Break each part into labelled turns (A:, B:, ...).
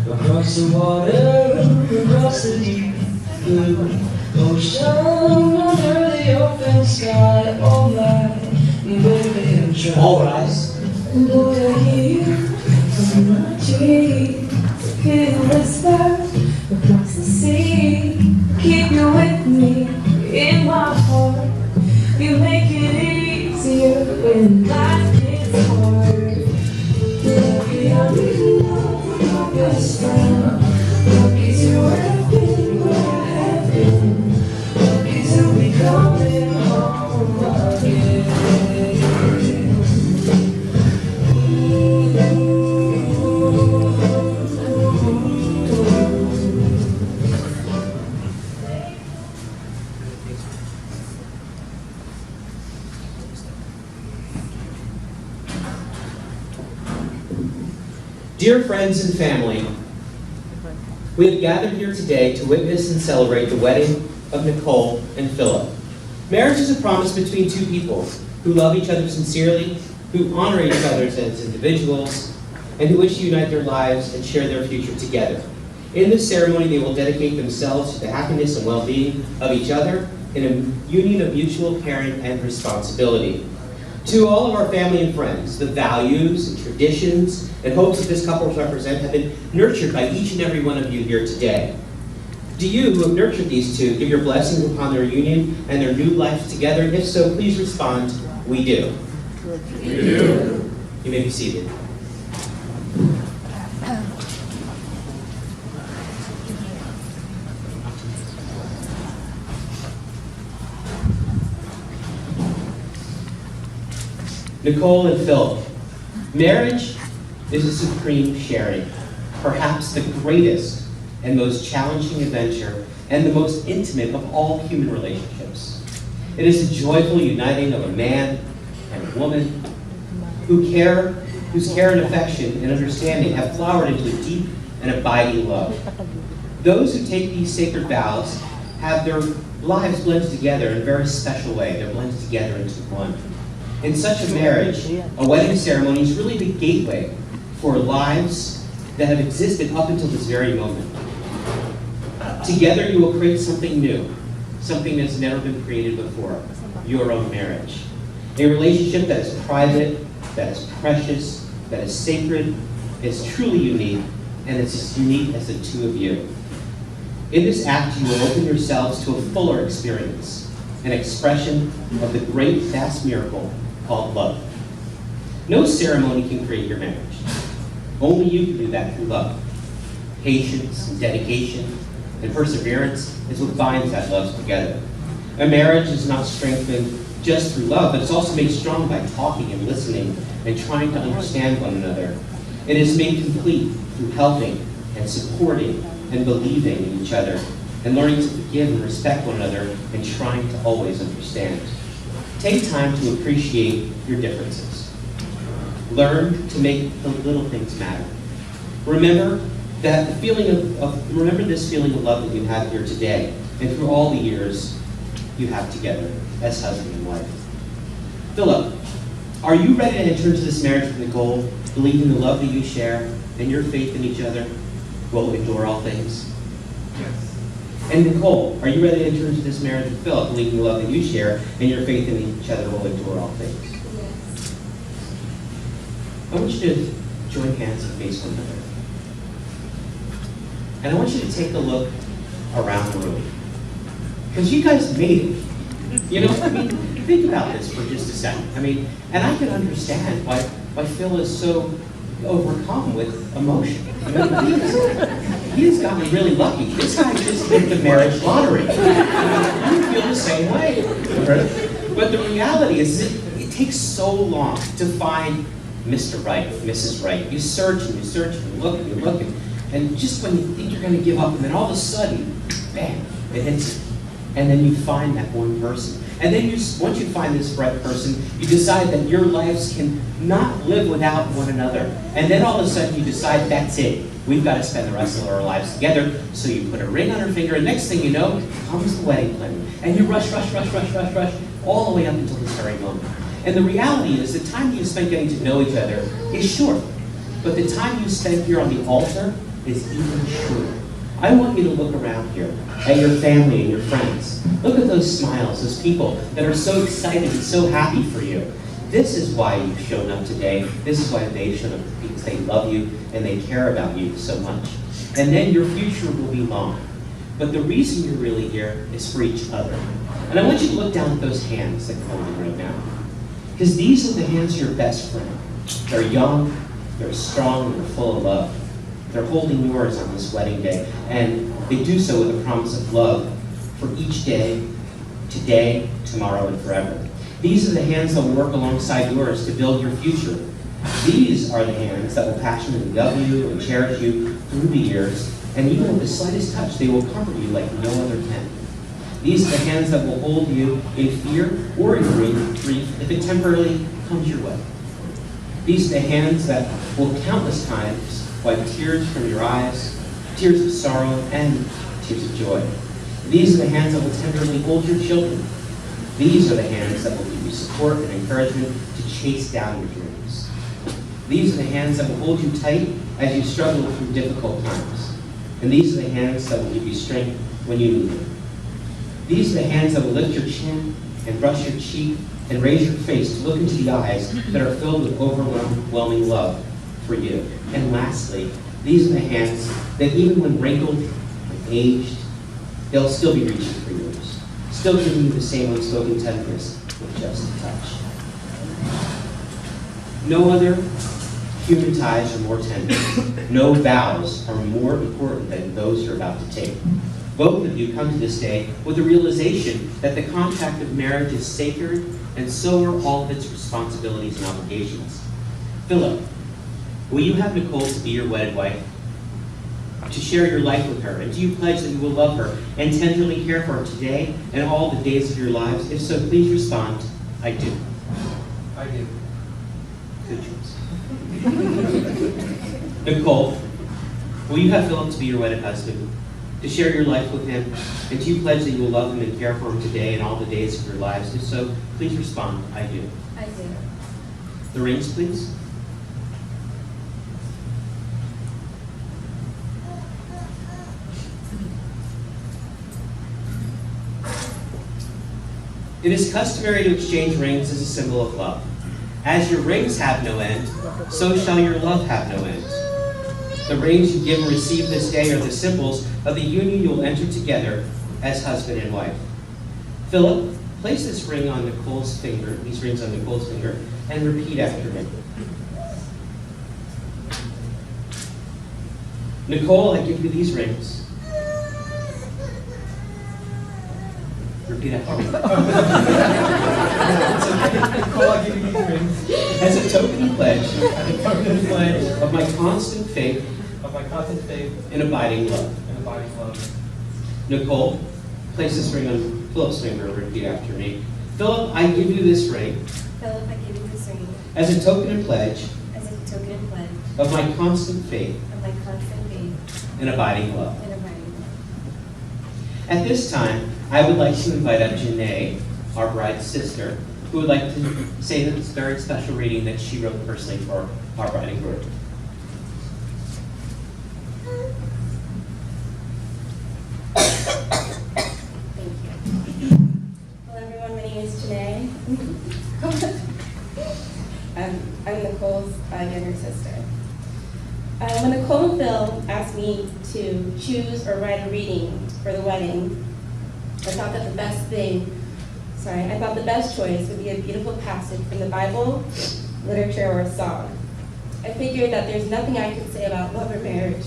A: Across the water, across the deep blue ocean, under the open sky, all night, baby, I'm trying.
B: All rise.
A: Boy, I hear you from my dreams, hear you whisper across the sea. Keep you with me in my heart. You make it easier when life gets hard. Lucky I'm in love with my best friend. Lucky to have been where I have been. Lucky to be coming home again.
B: Dear friends and family, we have gathered here today to witness and celebrate the wedding of Nichole and Philip. Marriage is a promise between two people who love each other sincerely, who honor each other as individuals, and who wish to unite their lives and share their future together. In this ceremony, they will dedicate themselves to the happiness and well-being of each other in a union of mutual caring and responsibility. To all of our family and friends, the values and traditions and hopes that this couple represent have been nurtured by each and every one of you here today. Do you, who have nurtured these two, give your blessings upon their union and their new life together? If so, please respond, we do.
C: We do.
B: You may be seated. Nichole and Philip. Marriage is a supreme sharing, perhaps the greatest and most challenging adventure and the most intimate of all human relationships. It is a joyful uniting of a man and a woman whose care and affection and understanding have flowered into a deep and abiding love. Those who take these sacred vows have their lives blended together in a very special way. They're blended together into one. In such a marriage, a wedding ceremony is really the gateway for lives that have existed up until this very moment. Together you will create something new, something that's never been created before, your own marriage. A relationship that is private, that is precious, that is sacred, is truly unique, and it's as unique as the two of you. In this act, you will open yourselves to a fuller experience, an expression of the great, vast miracle called love. No ceremony can create your marriage. Only you can do that through love. Patience and dedication and perseverance is what binds that love together. A marriage is not strengthened just through love, but it's also made strong by talking and listening and trying to understand one another. It is made complete through helping and supporting and believing in each other. and learning to forgive and respect one another and trying to always understand. Take time to appreciate your differences. Learn to make the little things matter. Remember that the feeling remember this feeling of love that you have here today and through all the years you have together as husband and wife. Philip, are you ready to enter into this marriage with Nichole, believing the love that you share and your faith in each other will endure all things?
D: Yes.
B: And Nichole, are you ready to enter into this marriage with Philip, believing the love that you share and your faith in each other will endure all things?
A: Yes.
B: I want you to join hands and face one another. And I want you to take a look around the room. Because you guys made it. You know, I mean, think about this for just a second. I mean, and I can understand why Phil is so overcome with emotion. I mean, he has gotten really lucky. This guy just hit the marriage lottery. You feel the same way. But the reality is it takes so long to find Mr. Right, Mrs. Right. You search and you search and you look and you look, and just when you think you're going to give up, and then all of a sudden, bam, it hits you. And then you find that one person. And then once you find this right person, you decide that your lives can not live without one another. And then all of a sudden you decide that's it. We've got to spend the rest of our lives together. So you put a ring on her finger, and next thing you know, comes the wedding planning. And you rush, all the way up until this very moment. And the reality is the time you spend getting to know each other is short. But the time you spend here on the altar is even shorter. I want you to look around here at your family and your friends. Look at those smiles, those people that are so excited and so happy for you. This is why you've shown up today. This is why they've shown up, because they love you and they care about you so much. And then your future will be long. But the reason you're really here is for each other. And I want you to look down at those hands that I'm holding right now. Because these are the hands of your best friend. They're young, they're strong, and they're full of love. They're holding yours on this wedding day, and they do so with a promise of love for each day, today, tomorrow, and forever. These are the hands that will work alongside yours to build your future. These are the hands that will passionately love you and cherish you through the years, and even with the slightest touch, they will comfort you like no other can. These are the hands that will hold you in fear or in grief if it temporarily comes your way. These are the hands that will countless times wipe tears from your eyes, tears of sorrow and tears of joy. These are the hands that will tenderly hold your children. These are the hands that will give you support and encouragement to chase down your dreams. These are the hands that will hold you tight as you struggle through difficult times. And these are the hands that will give you strength when you need it. These are the hands that will lift your chin and brush your cheek and raise your face to look into the eyes that are filled with overwhelming love for you. And lastly, these are the hands that even when wrinkled and aged, they'll still be reaching for yours, still giving you the same unspoken tenderness with just a touch. No other human ties are more tender. No vows are more important than those you're about to take. Both of you come to this day with the realization that the contract of marriage is sacred, and so are all of its responsibilities and obligations. Philip, will you have Nichole to be your wedded wife? To share your life with her? And do you pledge that you will love her and tenderly care for her today and all the days of your lives? If so, please respond, I do.
D: I do.
B: Good choice. Nichole, will you have Philip to be your wedded husband? To share your life with him? And do you pledge that you will love him and care for him today and all the days of your lives? If so, please respond, I do.
A: I do.
B: The rings, please. It is customary to exchange rings as a symbol of love. As your rings have no end, so shall your love have no end. The rings you give and receive this day are the symbols of the union you will enter together as husband and wife. Philip, place this ring on Nichole's finger, these rings on Nichole's finger, and repeat after me. Nichole, I give you these rings. Repeat after me.
D: Nichole, I give you these rings
B: As a token and pledge
D: as a token and pledge
B: of my constant faith
D: of my constant faith
B: and abiding love.
D: and abiding love.
B: Nichole, place this ring on Philip's finger and repeat after me. Philip, I give you this ring
C: Philip, I give you this ring
B: as a token and pledge
C: as a token and pledge
B: of my constant faith
C: of my constant faith
B: and abiding love.
C: and abiding love.
B: At this time, I would like to invite up Janae, our bride's sister, who would like to say the third special reading that she wrote personally for our bride and groom.
C: Thank you. Hello everyone, my name is Janae. I'm Nicole's younger sister. When Nichole and Phil asked me to choose or write a reading for the wedding, I thought the best choice would be a beautiful passage from the Bible, literature, or a song. I figured that there's nothing I could say about love or marriage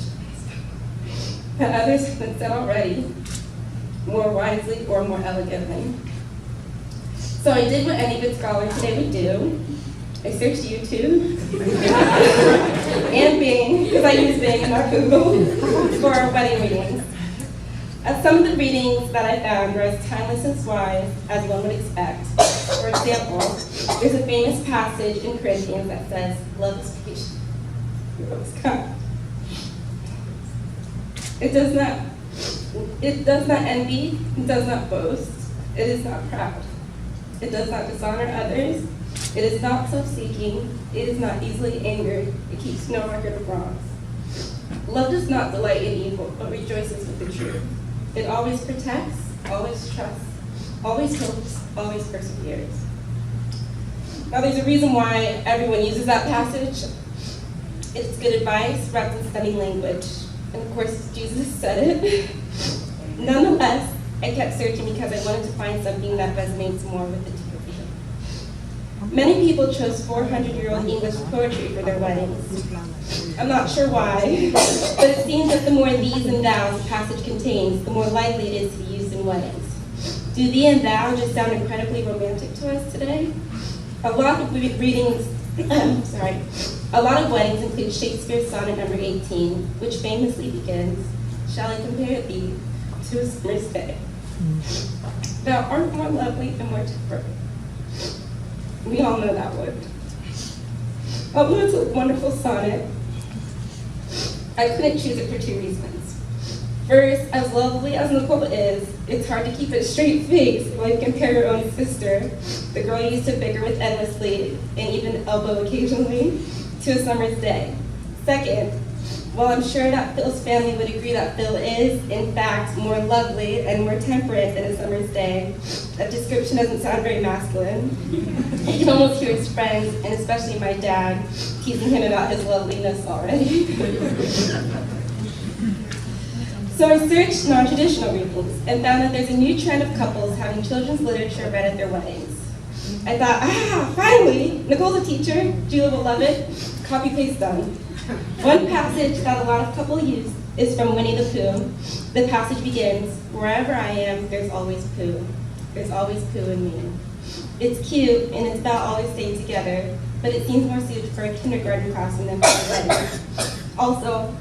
C: that others have said already, more wisely or more elegantly. So I did what any good scholar today would do. I searched YouTube and Bing, because I use Bing and not Google, for our wedding readings. Some of the readings that I found were as timeless and wise as one would expect. For example, there's a famous passage in Corinthians that says, "Love is patient, love is kind. It does not envy, it does not boast, it is not proud. It does not dishonor others, it is not self-seeking, it is not easily angered, it keeps no record of wrongs. Love does not delight in evil, but rejoices with the truth. It always protects, always trusts, always hopes, always perseveres." Now there's a reason why everyone uses that passage. It's good advice wrapped in stunning language. And of course, Jesus said it. Nonetheless, I kept searching because I wanted to find something that resonates more with the two of you. Many people chose 400-year-old English poetry for their weddings. I'm not sure why, but it seems that the more these and thous a passage contains, the more likely it is to be used in weddings. Do thee and thou just sound incredibly romantic to us today? A lot of weddings include Shakespeare's sonnet number 18, which famously begins, "Shall I compare thee to a summer's day? Thou art more lovely and more temperate." We all know that one. Although it's a wonderful sonnet, I couldn't choose it for two reasons. First, as lovely as Nichole is, it's hard to keep a straight face while you compare her own sister, the girl you used to bicker with endlessly and even elbow occasionally, to a summer's day. Second, while I'm sure that Phil's family would agree that Phil is, in fact, more lovely and more temperate than a summer's day, that description doesn't sound very masculine. You can almost hear his friends, and especially my dad, teasing him about his loveliness already. So I searched non-traditional readings and found that there's a new trend of couples having children's literature read at their weddings. I thought, finally, Nicole's a teacher, Julia will love it, copy-paste done. One passage that a lot of couples use is from Winnie the Pooh. The passage begins, "Wherever I am, there's always Pooh. There's always Pooh in me." It's cute, and it's about always staying together, but it seems more suited for a kindergarten classroom than for a wedding. Also,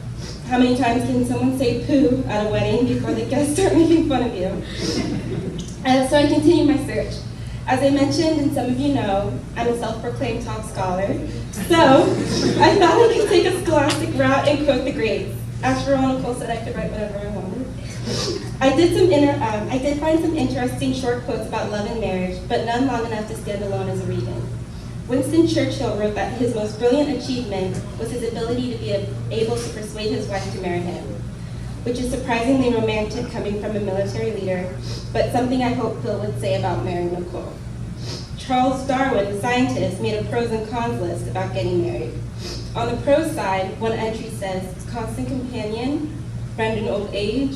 C: how many times can someone say poo at a wedding before the guests start making fun of you? So I continue my search. As I mentioned, and some of you know, I'm a self-proclaimed top scholar. So I thought I could take a scholastic route and quote the greats. After all, Nichole said I could write whatever I wanted. I did find some interesting short quotes about love and marriage, but none long enough to stand alone as a reading. Winston Churchill wrote that his most brilliant achievement was his ability to be able to persuade his wife to marry him, which is surprisingly romantic coming from a military leader, but something I hope Phil would say about marrying Nichole. Charles Darwin, the scientist, made a pros and cons list about getting married. On the pros side, one entry says, constant companion, friend in old age,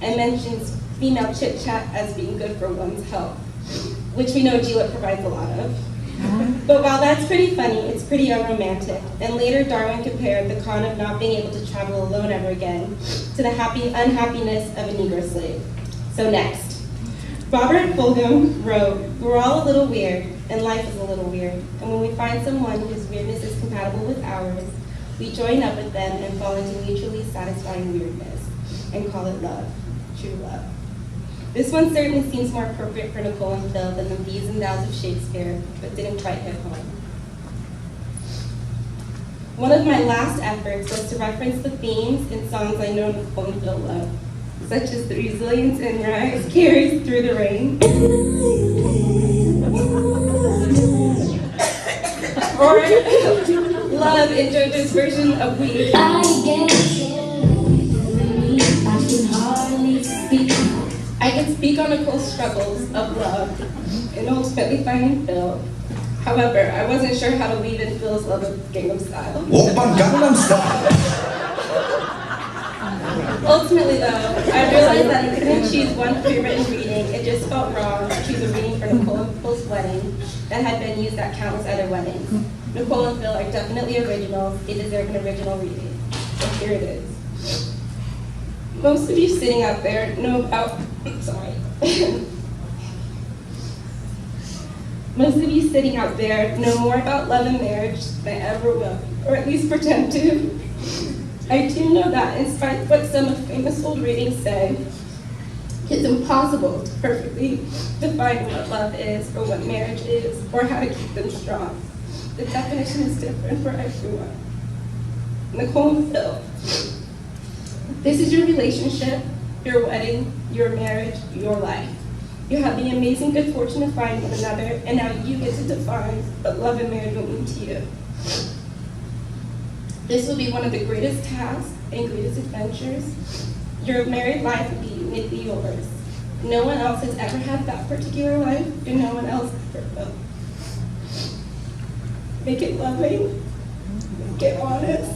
C: and mentions female chit-chat as being good for one's health, which we know Gila provides a lot of. But while that's pretty funny, it's pretty unromantic. And later, Darwin compared the con of not being able to travel alone ever again to the unhappiness of a Negro slave. So next, Robert Fulghum wrote, "We're all a little weird, and life is a little weird. And when we find someone whose weirdness is compatible with ours, we join up with them and fall into mutually satisfying weirdness and call it love, true love." This one certainly seems more appropriate for Nichole and Phil than the these and thous of Shakespeare, but didn't quite hit home. One of my last efforts was to reference the themes in songs I know Nichole and Phil love, such as the resilience and rise carries through the rain, or love in JoJo's version of We.
A: I get I can hardly speak.
C: I can speak on Nichole's struggles of love and ultimately finding Phil. However, I wasn't sure how to weave in Phil's love of Gangnam Style.
E: Oppa Gangnam Style!
C: Ultimately, though, I realized that I couldn't choose one pre-written reading. It just felt wrong to choose a reading for Nichole and Phil's wedding that had been used at countless other weddings. Nichole and Phil are definitely originals. They deserve an original reading. So here it is. Most of you sitting out there know about, Most of you sitting out there know more about love and marriage than I ever will, or at least pretend to. I do know that in spite of what some of famous old readings say, it's impossible to perfectly define what love is or what marriage is or how to keep them strong. The definition is different for everyone. Nichole and Phil, this is your relationship, your wedding, your marriage, your life. You have the amazing good fortune to find one another, and now you get to define what love and marriage will mean to you. This will be one of the greatest tasks and greatest adventures. Your married life will be uniquely yours. No one else has ever had that particular life, and no one else ever will. Make it loving, make it honest,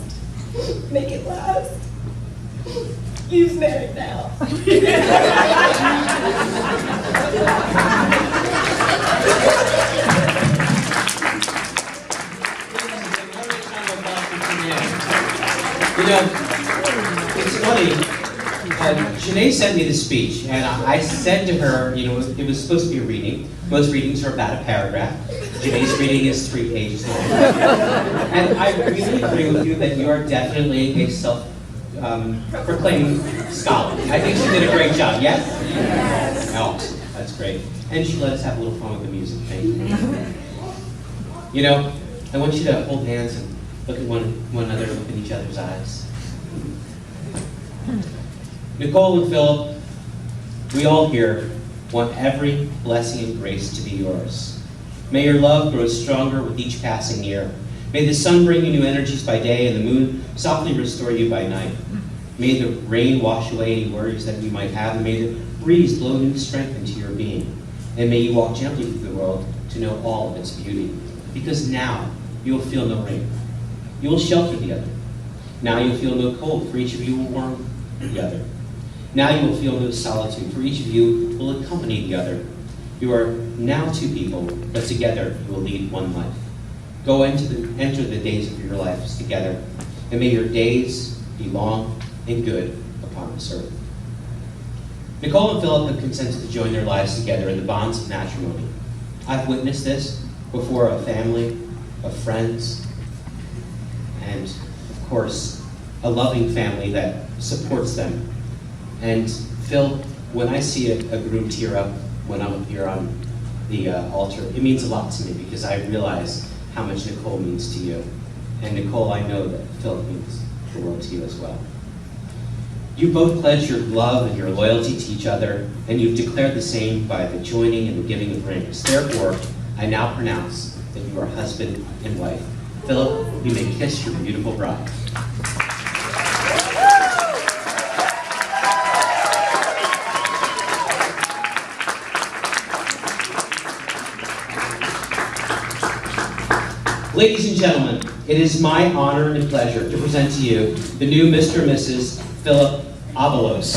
C: make it last. You's married now.
B: You know, it's funny. Janae sent me the speech, and I said to her, you know, it was supposed to be a reading. Most readings are about a paragraph. Janae's reading is 3 pages long. And I really agree with you that you are definitely a self-proclaimed scholar. I think she did a great job. Yes? Yes. Oh, that's great. And she let us have a little fun with the music. Thank you. You know, I want you to hold hands and look at one another, look in each other's eyes. Nichole and Philip, we all here want every blessing and grace to be yours. May your love grow stronger with each passing year. May the sun bring you new energies by day and the moon softly restore you by night. May the rain wash away any worries that you might have, and may the breeze blow new strength into your being. And may you walk gently through the world to know all of its beauty. Because now you will feel no rain. You will shelter the other. Now you will feel no cold, for each of you will warm the other. Now you will feel no solitude, for each of you will accompany the other. You are now two people, but together you will lead one life. Go enter the days of your lives together, and may your days be long and good upon this earth. Nichole and Philip have consented to join their lives together in the bonds of matrimony. I've witnessed this before a family, of friends, and of course, a loving family that supports them. And Phil, when I see a groom tear up when I'm up here on the altar, it means a lot to me because I realize how much Nichole means to you. And Nichole, I know that Philip means the world to you as well. You both pledged your love and your loyalty to each other, and you've declared the same by the joining and the giving of rings. Therefore, I now pronounce that you are husband and wife. Philip, you may kiss your beautiful bride. Ladies and gentlemen, it is my honor and pleasure to present to you the new Mr. and Mrs. Philip Abalos.